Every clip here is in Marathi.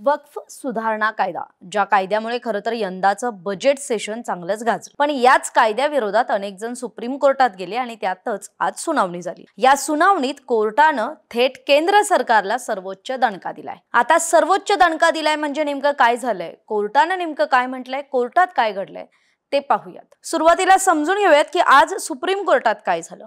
वक्फ सुधारणा कायदा, ज्या कायद्यामुळे खरं तर यंदाचं बजेट सेशन चांगलंच गाजलं, पण याच कायद्याविरोधात अनेक जण सुप्रीम कोर्टात गेले आणि त्यातच आज सुनावणी झाली। या सुनावणीत कोर्टानं थेट केंद्र सरकारला सर्वोच्च दणका दिलाय। आता सर्वोच्च दणका दिलाय म्हणजे नेमकं काय झालंय, कोर्टानं नेमकं काय म्हटलंय, कोर्टात काय घडलंय ते पाहूयात। सुरुवातीला समजून घेऊयात की आज सुप्रीम कोर्टात काय झालं।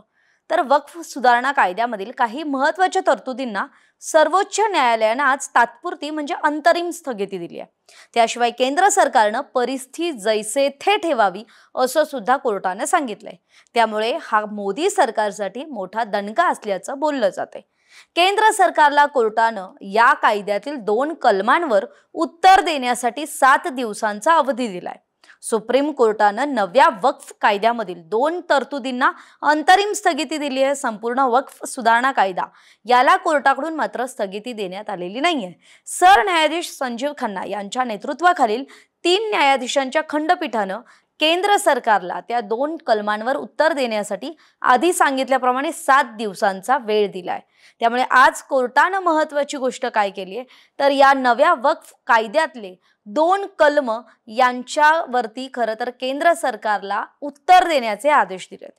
तर वक्फ सुधारणा कायद्यामधील काही महत्त्वाच्या तरतुदींना सर्वोच्च न्यायालयाने आज तात्पुरती म्हणजे अंतरिम स्थगिती दिली आहे। त्याशिवाय केंद्र सरकारने परिस्थिती जैसे थे ठेवावी असं सुद्धा कोर्टाने सांगितलंय। त्यामुळे हा मोदी सरकारसाठी मोठा दणका असल्याचं बोललं जातंय। केंद्र सरकारला कोर्टानं या कायद्यातील 2 कलमांवर उत्तर देण्यासाठी 7 दिवसांचा अवधी दिलाय। सुप्रीम कोर्टानं नव्या वक्फ कायद्यामधील 2 तरतुदींना अंतरिम स्थगिती दिली आहे। संपूर्ण वक्फ सुधारणा कायदा याला कोर्टाकडून मात्र स्थगिती देण्यात आलेली नाहीये। सरन्यायाधीश संजीव खन्ना यांच्या नेतृत्वाखालील 3 न्यायाधीशांच्या खंडपीठानं केंद्र सरकारला त्या 2 कलमांवर उत्तर देण्यासाठी आधी सांगितल्याप्रमाणे 7 दिवसांचा वेळ दिलाय। त्यामुळे आज कोर्टानं महत्त्वाची गोष्ट काय केली आहे, तर या नव्या वक्फ कायद्यातले 2 कलम यांच्यावरती खरं तर केंद्र सरकारला उत्तर देण्याचे आदेश दिलेत।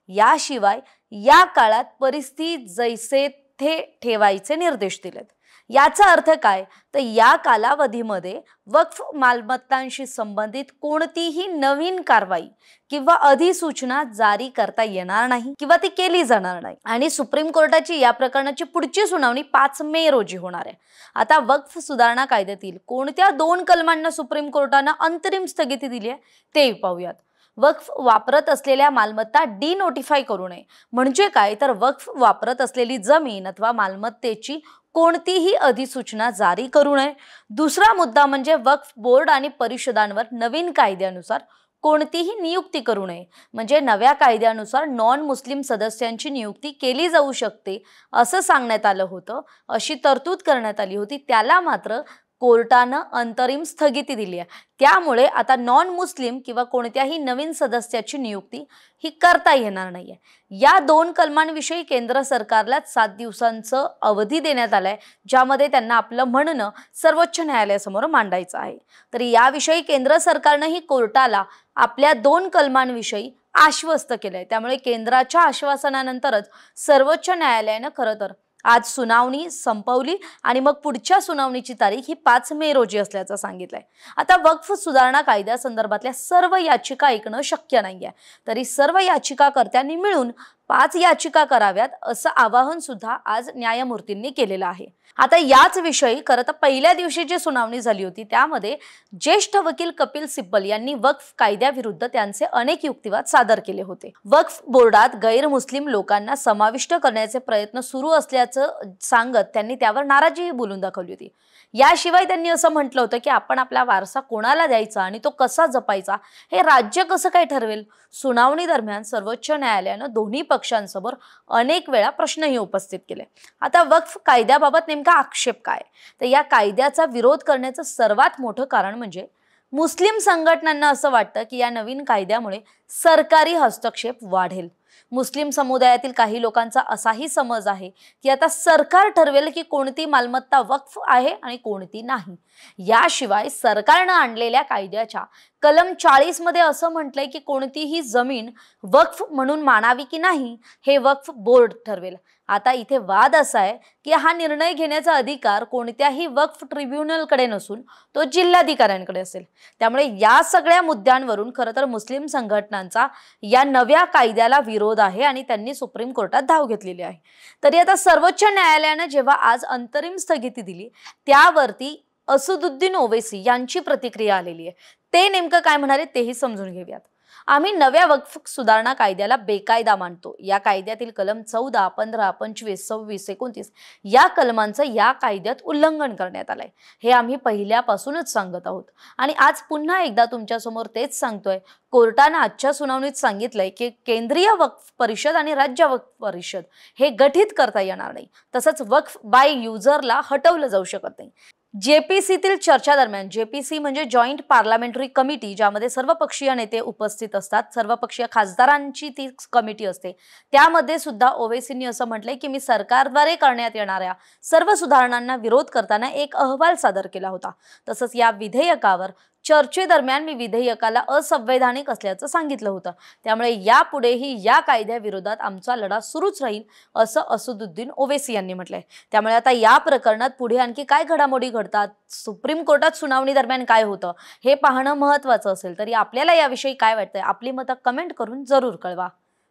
याशिवाय या काळात परिस्थिती जैसे थे ठेवायचे निर्देश दिलेत। याचा अर्थ काय, तर या कालावधीमध्ये वक्फ मालमत्तांशी संबंधित कोणतीही नवीन कारवाई किंवा अधिसूचना जारी करता येणार नाही किंवा ती केली जाणार नाही। आणि सुप्रीम कोर्टाची या प्रकरणाची पुढची सुनावणी 5 मे रोजी होणार आहे। आता वक्फ सुधारणा कायद्यातील कोणत्या 2 कलमांना सुप्रीम कोर्टाने अंतरिम स्थगिती दिली आहे ते पाहूयात। वक्फ वापरत असलेल्या मालमत्ता डिनोटिफाय करू नये म्हणजे काय, तर वक्फ वापरत असलेली जमीन अथवा मालमत्तेची कोणतीही अधिसूचना जारी करू नये। दुसरा मुद्दा म्हणजे वक्फ बोर्ड आणि परिषदांवर नवीन कायद्यानुसार कोणतीही नियुक्ती करू नये, म्हणजे नव्या कायद्यानुसार नॉन मुस्लिम सदस्यांची नियुक्ती केली जाऊ शकते असं सांगण्यात आलं होतं, अशी तरतूद करण्यात आली होती, त्याला मात्र कोर्टानं अंतरिम स्थगिती दिली आहे। त्यामुळे आता नॉन मुस्लिम किंवा कोणत्याही नवीन सदस्याची नियुक्ती ही करता येणार नाहीये। या 2 कलमांविषयी केंद्र सरकारला 7 दिवसांचं अवधी देण्यात आलाय, ज्यामध्ये त्यांना आपलं म्हणणं सर्वोच्च न्यायालयासमोर मांडायचं आहे। तर याविषयी केंद्र सरकारनं ही कोर्टाला आपल्या 2 कलमांविषयी आश्वस्त केलंय। त्यामुळे केंद्राच्या आश्वासनानंतरच सर्वोच्च न्यायालयानं खरं तर आज सुनावणी संपवली आणि मग पुढच्या सुनावणीची तारीख ही 5 मे रोजी असल्याचं सांगितलंय। आता वक्फ सुधारणा कायद्यासंदर्भातल्या सर्व याचिका ऐकणं शक्य नाहीये, तरी सर्व याचिकाकर्त्यांनी मिळून 5 याचिका कराव्यात असं आवाहन सुद्धा आज न्यायमूर्तींनी केलेलं आहे। आता याच विषयी खरं तर पहिल्या दिवशी जी सुनावणी झाली होती त्यामध्ये ज्येष्ठ वकील कपिल सिब्बल यांनी वक्फ कायद्याविरुद्ध त्यांचे अनेक युक्तिवाद सादर केले होते। वक्फ बोर्डात गैर मुस्लिम लोकांना समाविष्ट करण्याचे प्रयत्न सुरू असल्याचं सांगत त्यांनी त्यावर नाराजीही बोलून दाखवली होती। याशिवाय त्यांनी असं म्हटलं होतं की आपण आपला वारसा कोणाला द्यायचा आणि तो कसा जपायचा हे राज्य कसं काय ठरवेल। सुनावणी दरम्यान सर्वोच्च न्यायालयानं दोन्ही पक्षांसमोर अनेक वेळा प्रश्नही उपस्थित केले। आता वक्फ कायद्याबाबत नेमका आक्षेप काय, तर या कायद्याचा विरोध करण्याचं सर्वात मोठं कारण म्हणजे मुस्लिम संघटनांना असं वाटतं की या नवीन कायद्यामुळे सरकारी हस्तक्षेप वाढेल। मुस्लिम समुदायातील काही लोकांचा असाही समज आहे की आता सरकार ठरवेल की कोणती मालमत्ता वक्फ आहे आणि कोणती नाही। याशिवाय सरकारनं आणलेल्या कायद्याच्या कलम 40 मध्ये असं म्हटलंय की कोणतीही जमीन वक्फ म्हणून मानावी की नाही हे वक्फ बोर्ड ठरवेल। आता इथे वाद असा आहे की हा निर्णय घेण्याचा अधिकार कोणत्याही वक्फ ट्रिब्युनलकडे नसून तो जिल्हाधिकाऱ्यांकडे असेल। त्यामुळे या सगळ्या मुद्द्यांवरून खरं तर मुस्लिम संघटनांचा या नव्या कायद्याला विरोध आहे आणि त्यांनी सुप्रीम कोर्टात धाव घेतलेली आहे। तरी आता सर्वोच्च न्यायालयाने जेव्हा आज अंतरिम स्थगिती दिली त्यावरती असदुद्दीन ओवैसी यांची प्रतिक्रिया आलेली आहे। ते नेमकं काय म्हणाले तेही समजून घेऊयात। आम्ही नव्या वक्फ सुधारणा कायद्याला बेकायदा मानतो। या कायद्यातील कलम 14, 15, 25, 26, 29 या कलमांचं या कायद्यात उल्लंघन करण्यात आलंय, हे आम्ही पहिल्यापासूनच सांगत आहोत आणि आज पुन्हा एकदा तुमच्यासमोर तेच सांगतोय। कोर्टानं आजच्या सुनावणीत सांगितलंय की केंद्रीय वक्फ परिषद आणि राज्य वक्फ परिषद हे गठीत करता येणार नाही, तसंच वक्फ बाय युजरला हटवलं जाऊ शकत नाही। जेपीसीतील चर्चा दरम्यान, जेपीसी म्हणजे जॉईंट पार्लमेंटरी कमिटी, ज्यामध्ये सर्वपक्षीय नेते उपस्थित असतात, सर्वपक्षीय खासदारांची ती कमिटी असते, त्यामध्ये सुद्धा ओवैसींनी असं म्हटलंय की मी सरकारद्वारे करण्यात येणाऱ्या सर्व सुधारणांना विरोध करताना एक अहवाल सादर केला होता. तसंच या विधेयकावर चर्चेदरम्यान मी विधेयकाला असंवैधानिक असल्याचं सांगितलं होतं. त्यामुळे यापुढेही या कायद्याविरोधात आमचा लढा सुरूच राहील, असं असदुद्दीन ओवैसी यांनी म्हटलंय. त्यामुळे आता या प्रकरणात पुढे आणखी काय घडामोडी घडतात, सुप्रीम कोर्टात सुनावणी दरम्यान काय होतं, हे पाहणं महत्त्वाचं असेल. तरी आपल्याला याविषयी काय वाटतंय, आपली मतं कमेंट करून जरूर कळवा.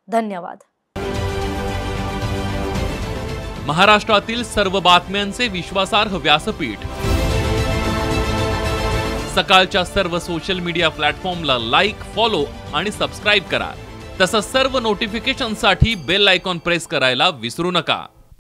धन्यवाद. महाराष्ट्रातील सर्व बातम्यांचे विश्वासार्ह व्यासपीठ, सकाळच्या सर्व सोशल मीडिया प्लॅटफॉर्मला लाईक, फॉलो आणि सबस्क्राईब करा. तसंच सर्व नोटिफिकेशनसाठी बेल आयकॉन प्रेस करायला विसरू नका.